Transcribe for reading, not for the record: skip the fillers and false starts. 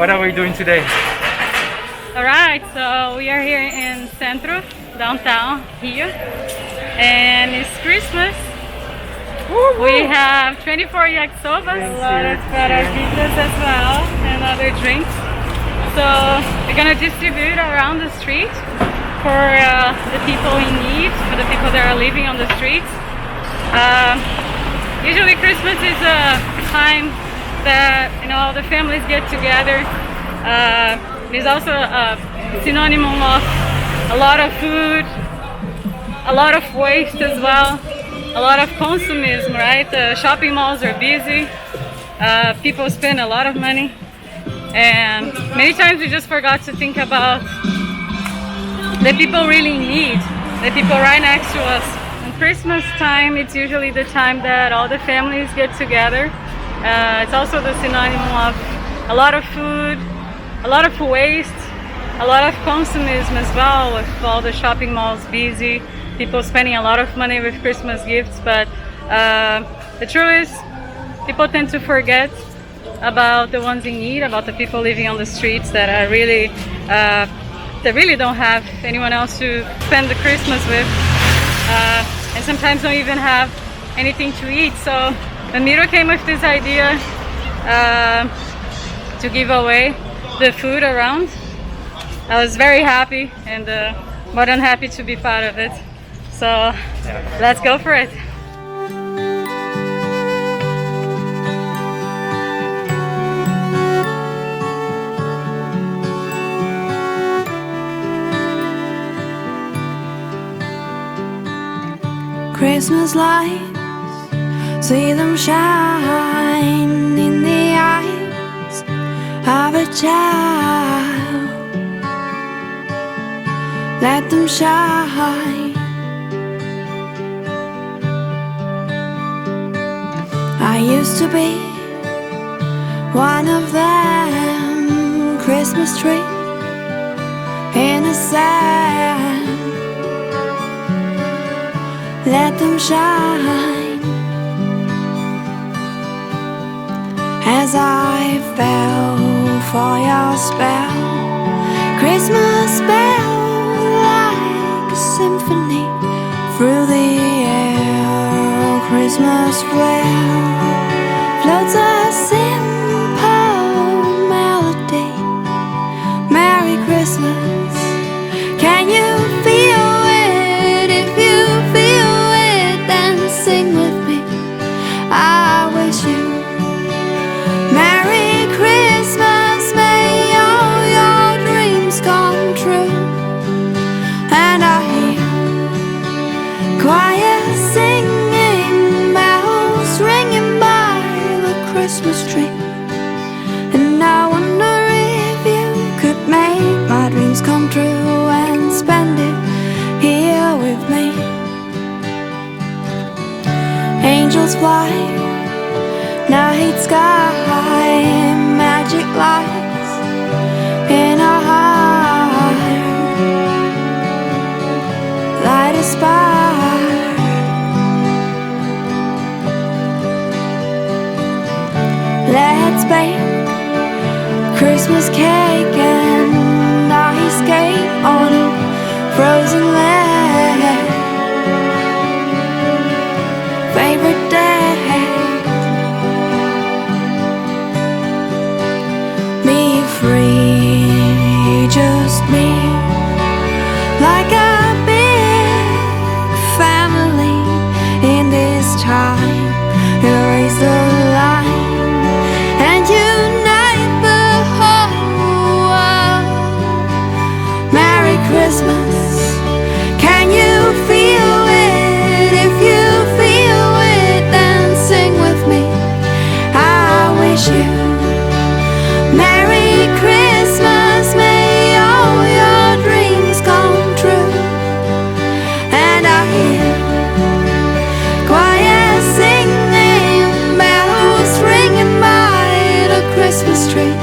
What are we doing today? Alright, so we are here in Centro, downtown Rio, and it's Christmas. Woo-hoo! We have 24 yakisobas, a lot of paravitas as well, and other drinks. So we're gonna distribute around the street for the people in need, for the people that are living on the streets. Usually Christmas is a time that all the families get together. It's also a synonym of a lot of food, a lot of waste as well, a lot of consumism, right? The shopping malls are busy, people spend a lot of money, and many times we just forgot to think about the people really need, the people right next to us. And Christmas time, it's usually the time that all the families get together. It's also the synonym of a lot of food, a lot of waste, a lot of consumism as well, with all the shopping malls busy, people spending a lot of money with Christmas gifts. But the truth is, people tend to forget about the ones in need, about the people living on the streets that are really don't have anyone else to spend the Christmas with, and sometimes don't even have anything to eat. So when Miro came with this idea to give away the food around, I was very happy and more than happy to be part of it. So let's go for it. Christmas lights, see them shine in the eyes of a child. Let them shine. I used to be one of them, Christmas tree in the sand. Let them shine. As I fell for your spell, Christmas spell, like a symphony through the air. Christmas flare floats a simple melody. Merry Christmas. Can you feel it? If you feel it, then sing with me. I wish you Merry Christmas, may all your dreams come true. And I hear choir singing, bells ringing by the Christmas tree. And I wonder if you could make my dreams come true and spend it here with me. Angels fly, night sky, magic lights in our heart, light a spark. Let's bake Christmas cake and ice skate on a frozen lake. Favorite day, me free, just me, like a big family in this time. Erase the line and unite the whole world. Merry Christmas. Can you feel it? If you feel it, then sing with me. I wish you Merry Christmas, may all your dreams come true. And I hear choir singing, bells ringing by the Christmas tree.